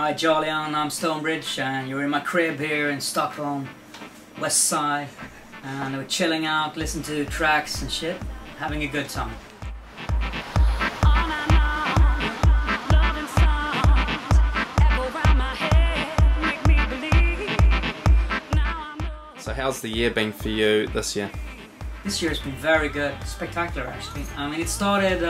Hi Jolyon, I'm Stonebridge and you're in my crib here in Stockholm, west side, and we're chilling out, listening to tracks and shit, having a good time. So how's the year been for you this year? This year has been very good, spectacular actually. I mean, it started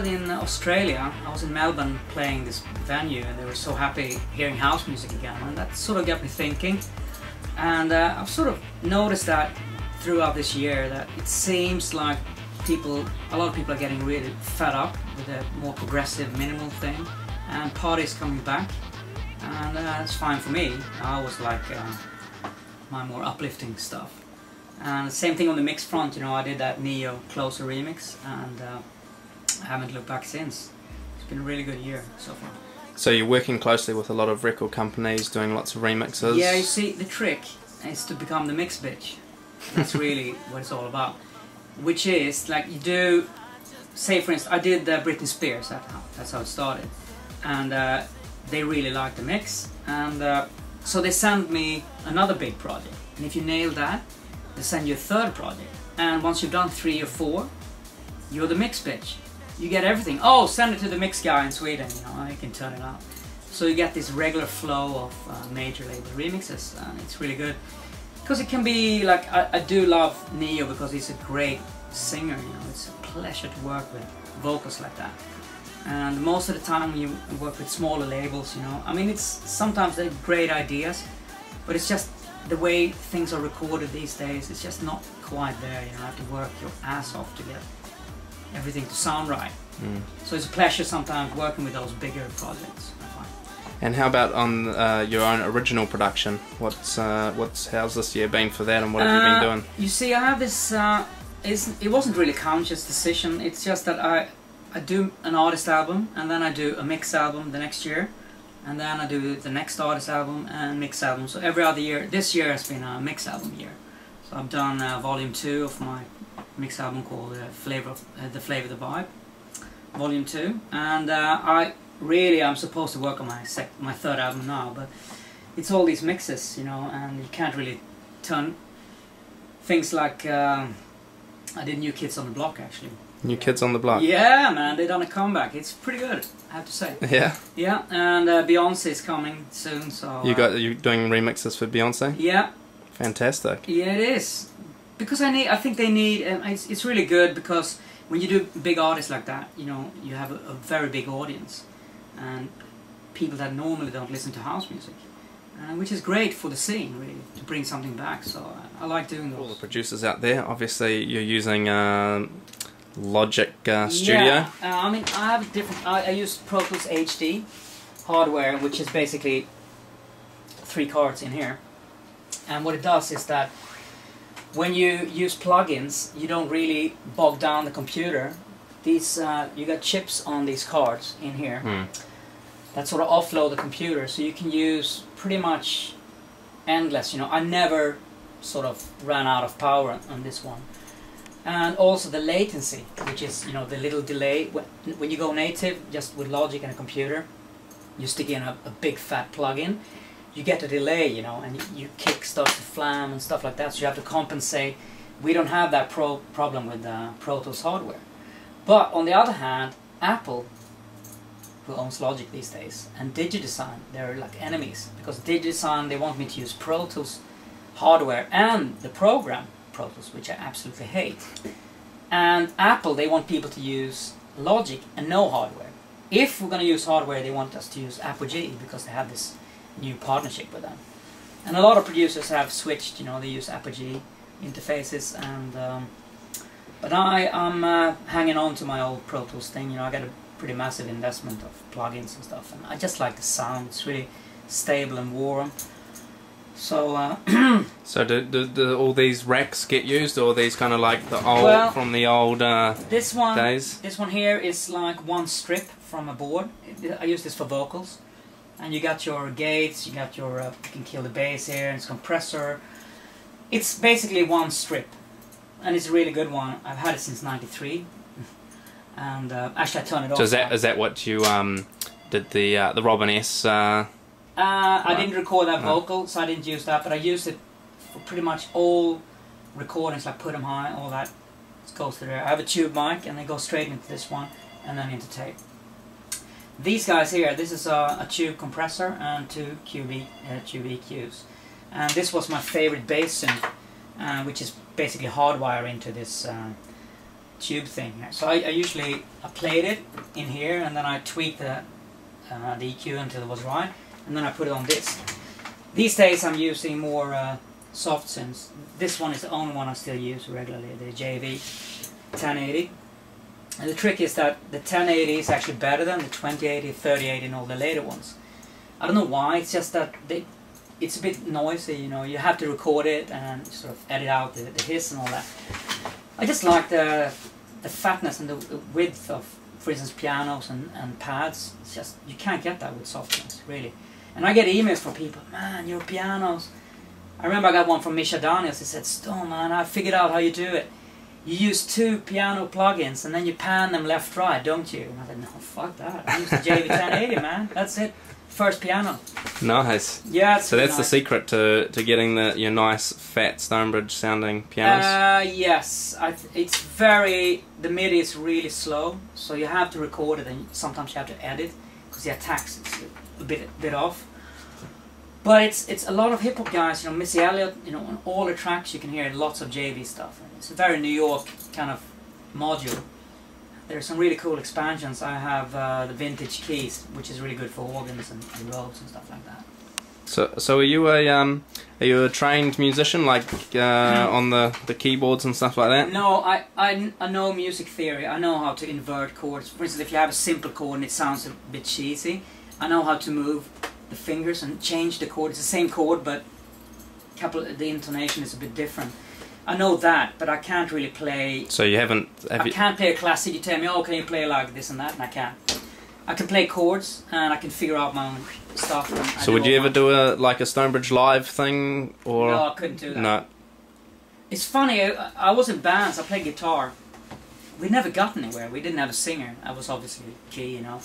in Australia. I was in Melbourne playing this venue and they were so happy hearing house music again, and that sort of got me thinking. And I've sort of noticed that throughout this year that it seems like a lot of people are getting really fed up with the more progressive minimal thing, and parties coming back, and that's fine for me. I always like my more uplifting stuff. And the same thing on the mix front, you know, I did that Neo Closer remix, and I haven't looked back since. It's been a really good year so far. So you're working closely with a lot of record companies, doing lots of remixes? Yeah, you see, the trick is to become the mix bitch. That's really what it's all about. Which is, like, you do, say for instance, I did Britney Spears, that's how it started. And they really liked the mix, and so they sent me another big project. And if you nail that, they send you a third project. And once you've done 3 or 4, you're the mix bitch. You get everything. Oh, send it to the mix guy in Sweden, you know, I can turn it out. So you get this regular flow of major label remixes, and it's really good. Because it can be, like, I do love Neo because he's a great singer, you know, it's a pleasure to work with vocals like that. And most of the time when you work with smaller labels, you know, I mean, it's sometimes they're great ideas, but it's just the way things are recorded these days, it's just not quite there, you know, you have to work your ass off to get everything to sound right. So it's a pleasure sometimes working with those bigger projects, I find. And how about on your own original production? How's this year been for that, and what have you been doing? You see, I have this, it wasn't really a conscious decision, it's just that I do an artist album, and then I do a mix album the next year, and then I do the next artist album and mix album. So every other year, this year has been a mix album year. So I've done volume 2 of my mix album called The Flavor of the Vibe, volume 2, and I'm supposed to work on my third album now, but it's all these mixes, you know, and you can't really turn things like I did New Kids on the Block actually. New Kids on the Block? Yeah, man, they done a comeback. It's pretty good, I have to say. Yeah? Yeah, and Beyonce is coming soon, so... You're doing remixes for Beyonce? Yeah. Fantastic. Yeah, it is. Because I think they need... it's really good because when you do big artists like that, you know, you have a very big audience. And people that normally don't listen to house music. Which is great for the scene, really, to bring something back. So I like doing those. All the producers out there, obviously you're using Logic Studio. Yeah, I mean, I have different. I use Pro Tools HD hardware, which is basically 3 cards in here. And what it does is that when you use plugins, you don't really bog down the computer. These you got chips on these cards in here that sort of offload the computer, so you can use pretty much endless. You know, I never sort of ran out of power on this one. And also the latency, which is, you know, the little delay. When you go native, just with Logic and a computer, you stick in a big fat plug-in, you get a delay, you know, and your kick starts to flam and stuff like that, so you have to compensate. We don't have that problem with Pro Tools hardware. But on the other hand, Apple, who owns Logic these days, and DigiDesign, they're like enemies, because DigiDesign, they want me to use Pro Tools hardware and the program Pro Tools, which I absolutely hate. And Apple, they want people to use Logic and no hardware. If we're going to use hardware, they want us to use Apogee because they have this new partnership with them. And a lot of producers have switched, you know, they use Apogee interfaces, and but I'm hanging on to my old Pro Tools thing. You know, I got a pretty massive investment of plugins and stuff, and I just like the sound. It's really stable and warm. So, so do all these racks get used, or are these kind of like the old, from the old days? This one here is like one strip from a board. I use this for vocals. And you got your gates, you got your, you can kill the bass here, and it's compressor. It's basically one strip. And it's a really good one. I've had it since '93. And actually I turned it off. So is that what you did the Robin S. I didn't record that vocal, so I didn't use that, but I used it for pretty much all recordings, like Put 'Em High, all that goes through there. I have a tube mic, and they go straight into this one, and then into tape. These guys here, this is a tube compressor and 2 tube EQs. And this was my favorite bass synth, which is basically hardwire into this tube thing here. So I usually played it in here, and then I tweaked the EQ until it was right, and then I put it on this. These days I'm using more soft synths. This one is the only one I still use regularly, the JV 1080. And the trick is that the 1080 is actually better than the 2080, 3080 and all the later ones. I don't know why, it's just that it's a bit noisy, you know, you have to record it and sort of edit out the hiss and all that. I just like the fatness and the width of, for instance, pianos and pads. It's just, you can't get that with soft synths, really. And I get emails from people, man, your pianos. I remember I got one from Misha Daniels. He said, Stone, man, I figured out how you do it. You use 2 piano plugins and then you pan them left, right, don't you? And I said, no, fuck that. I use the JV 1080, man. That's it. First piano. Nice. Yeah. So that's nice. The secret to getting your nice, fat Stonebridge sounding pianos? Yes. It's very, the MIDI is really slow, so you have to record it and sometimes you have to edit because the attacks is a bit off. But it's a lot of hip hop guys, you know, Missy Elliott, you know, on all the tracks you can hear lots of JV stuff. It's a very New York kind of module. There's some really cool expansions. I have the vintage keys, which is really good for organs and robes and stuff like that. So are you a trained musician, like on the keyboards and stuff like that? No, I know music theory. I know how to invert chords. For instance, if you have a simple chord and it sounds a bit cheesy, I know how to move the fingers and change the chord. It's the same chord, but the intonation is a bit different. I know that, but I can't really play. So you haven't? I can't play a classic. You tell me, oh, can you play like this and that, and I can't. I can play chords and I can figure out my own stuff. So would you ever do a Stonebridge live thing, or? No, I couldn't do that. No. It's funny. I was in bands. I played guitar. We never got anywhere. We didn't have a singer. I was obviously key, you know.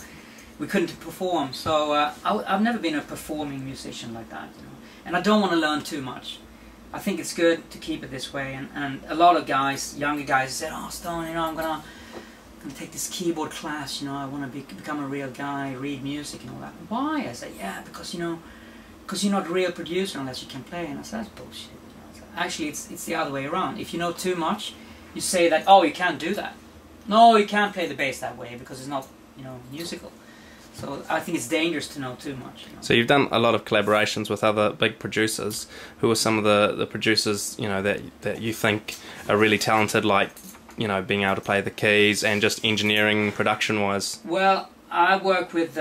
We couldn't perform, so I've never been a performing musician like that, you know. And I don't want to learn too much. I think it's good to keep it this way, and a lot of guys, younger guys, said, "Oh, Stone, you know, I'm gonna take this keyboard class. You know, I want to become a real guy, read music and all that." Why? I said, "Yeah, because you know, because you're not a real producer unless you can play." And I said, "That's bullshit." You know? So actually, it's the other way around. If you know too much, you say that, "Oh, you can't do that." No, you can't play the bass that way because it's not, you know, musical. So I think it's dangerous to know too much. You know? So you've done a lot of collaborations with other big producers. Who are some of the producers, you know, that you think are really talented, like, you know, being able to play the keys and just engineering production wise? Well, I worked with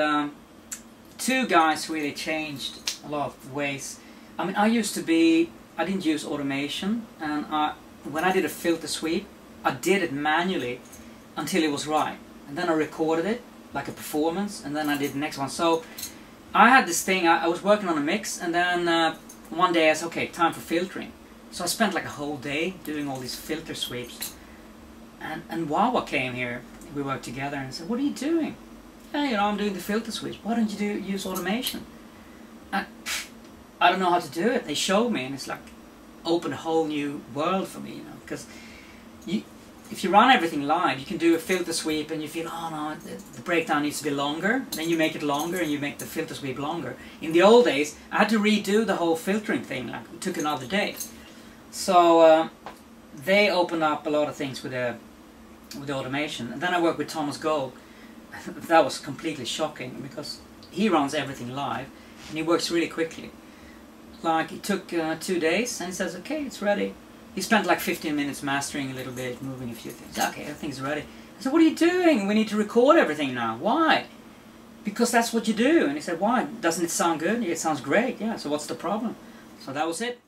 2 guys who really changed a lot of ways. I mean, I didn't use automation, and when I did a filter sweep, I did it manually until it was right, and then I recorded it like a performance, and then I did the next one. So I had this thing, I was working on a mix, and then one day I said, okay, time for filtering. So I spent like a whole day doing all these filter sweeps. And Wawa came here, we worked together, and said, what are you doing? Yeah, you know, I'm doing the filter sweeps. Why don't you use automation? I don't know how to do it. They showed me, and it's like opened a whole new world for me, you know, because if you run everything live, you can do a filter sweep and you feel, oh no, the breakdown needs to be longer. Then you make it longer and you make the filter sweep longer. In the old days, I had to redo the whole filtering thing, like it took another day. So they opened up a lot of things with the automation. And then I worked with Thomas Gold. That was completely shocking because he runs everything live and he works really quickly. Like it took 2 days and he says, okay, it's ready. He spent like 15 minutes mastering a little bit, moving a few things. Okay, everything's ready. I said, what are you doing? We need to record everything now. Why? Because that's what you do. And he said, why? Doesn't it sound good? Yeah, it sounds great. Yeah, so what's the problem? So that was it.